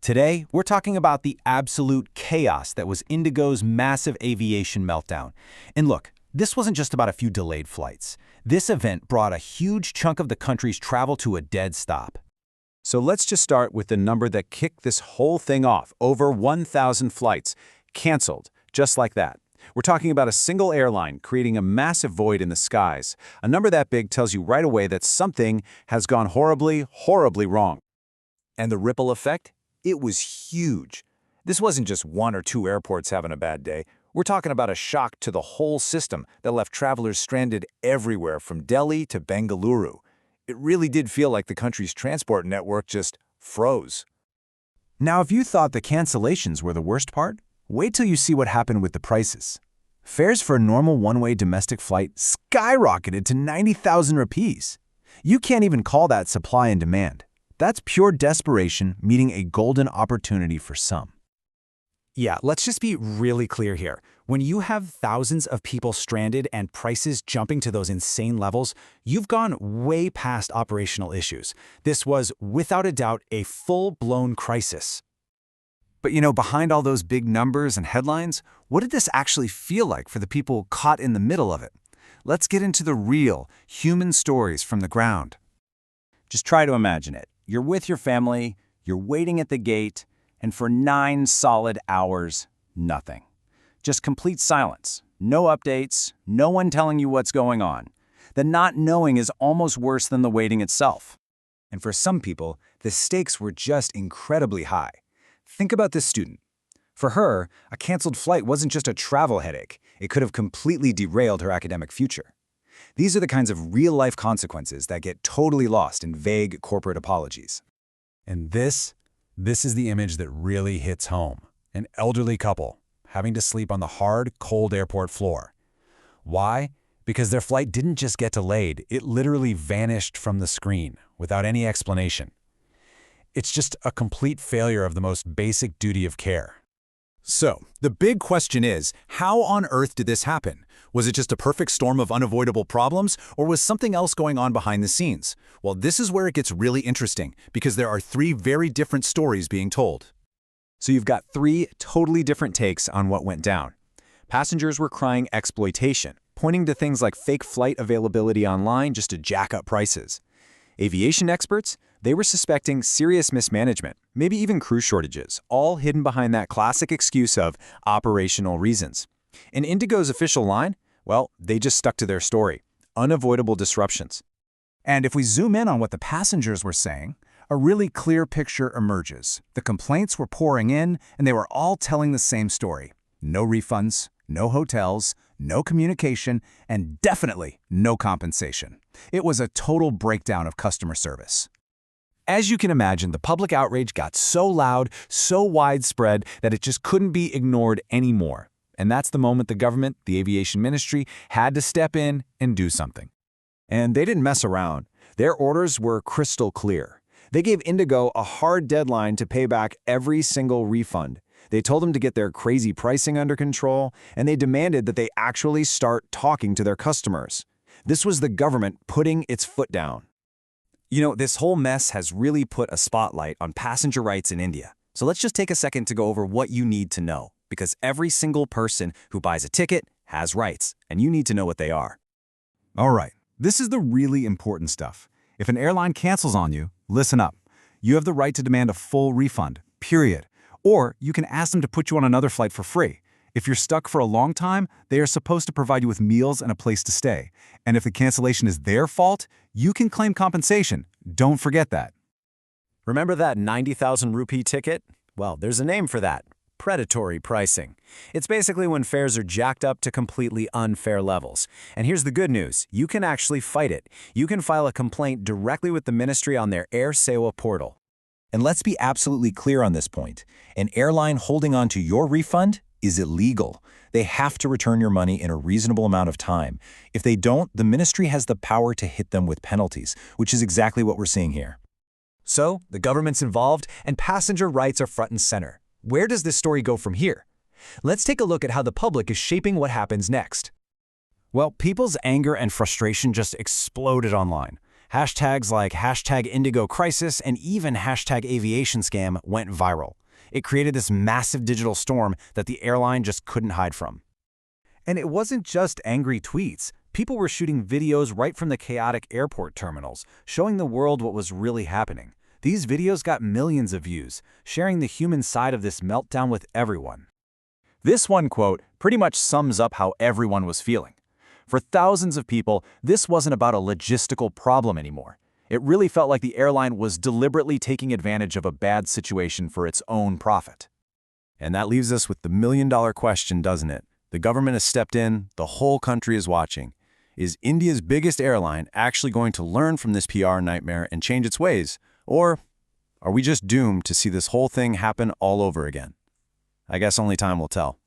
Today, we're talking about the absolute chaos that was IndiGo's massive aviation meltdown. And look, this wasn't just about a few delayed flights. This event brought a huge chunk of the country's travel to a dead stop. So let's just start with the number that kicked this whole thing off. Over 1,000 flights canceled, just like that. We're talking about a single airline creating a massive void in the skies. A number that big tells you right away that something has gone horribly, horribly wrong. And the ripple effect? It was huge. This wasn't just one or two airports having a bad day. We're talking about a shock to the whole system that left travelers stranded everywhere from Delhi to Bengaluru. It really did feel like the country's transport network just froze. Now, if you thought the cancellations were the worst part, wait till you see what happened with the prices. Fares for a normal one-way domestic flight skyrocketed to 90,000 rupees. You can't even call that supply and demand. That's pure desperation meeting a golden opportunity for some. Yeah, let's just be really clear here. When you have thousands of people stranded and prices jumping to those insane levels, you've gone way past operational issues. This was, without a doubt, a full-blown crisis. But behind all those big numbers and headlines, what did this actually feel like for the people caught in the middle of it? Let's get into the real, human stories from the ground. Just try to imagine it. You're with your family, you're waiting at the gate, and for 9 solid hours, nothing. Just complete silence. No updates, no one telling you what's going on. The not knowing is almost worse than the waiting itself. And for some people, the stakes were just incredibly high. Think about this student. For her, a canceled flight wasn't just a travel headache. It could have completely derailed her academic future. These are the kinds of real-life consequences that get totally lost in vague corporate apologies. And this is the image that really hits home. An elderly couple having to sleep on the hard, cold airport floor. Why? Because their flight didn't just get delayed, it literally vanished from the screen without any explanation. It's just a complete failure of the most basic duty of care. So, the big question is, how on earth did this happen? Was it just a perfect storm of unavoidable problems, or was something else going on behind the scenes? Well, this is where it gets really interesting, because there are 3 very different stories being told. So you've got 3 totally different takes on what went down. Passengers were crying exploitation, pointing to things like fake flight availability online just to jack up prices. Aviation experts, they were suspecting serious mismanagement, maybe even crew shortages, all hidden behind that classic excuse of operational reasons. And IndiGo's official line? Well, they just stuck to their story. Unavoidable disruptions. And if we zoom in on what the passengers were saying, a really clear picture emerges. The complaints were pouring in, and they were all telling the same story. No refunds, no hotels, no communication, and definitely no compensation. It was a total breakdown of customer service. As you can imagine, the public outrage got so loud, so widespread, that it just couldn't be ignored anymore. And that's the moment the government, the aviation ministry, had to step in and do something. And they didn't mess around. Their orders were crystal clear. They gave IndiGo a hard deadline to pay back every single refund. They told them to get their crazy pricing under control, and they demanded that they actually start talking to their customers. This was the government putting its foot down. This whole mess has really put a spotlight on passenger rights in India. So let's just take a second to go over what you need to know, because every single person who buys a ticket has rights, and you need to know what they are. All right, this is the really important stuff. If an airline cancels on you, listen up. You have the right to demand a full refund, period. Or you can ask them to put you on another flight for free. If you're stuck for a long time, they are supposed to provide you with meals and a place to stay. And if the cancellation is their fault, you can claim compensation. Don't forget that. Remember that 90,000 rupee ticket? Well, there's a name for that. Predatory pricing. It's basically when fares are jacked up to completely unfair levels. And here's the good news. You can actually fight it. You can file a complaint directly with the ministry on their Air Sewa portal. And let's be absolutely clear on this point. An airline holding on to your refund is illegal. They have to return your money in a reasonable amount of time. If they don't, the ministry has the power to hit them with penalties, which is exactly what we're seeing here. So, the government's involved, and passenger rights are front and center. Where does this story go from here? Let's take a look at how the public is shaping what happens next. Well, people's anger and frustration just exploded online. Hashtags like #Indigo Crisis and even #Aviation Scam went viral. It created this massive digital storm that the airline just couldn't hide from. And it wasn't just angry tweets. People were shooting videos right from the chaotic airport terminals, showing the world what was really happening. These videos got millions of views, sharing the human side of this meltdown with everyone. This one quote pretty much sums up how everyone was feeling. For thousands of people, this wasn't about a logistical problem anymore. It really felt like the airline was deliberately taking advantage of a bad situation for its own profit. And that leaves us with the million-dollar question, doesn't it? The government has stepped in, the whole country is watching. Is India's biggest airline actually going to learn from this PR nightmare and change its ways? Or are we just doomed to see this whole thing happen all over again? I guess only time will tell.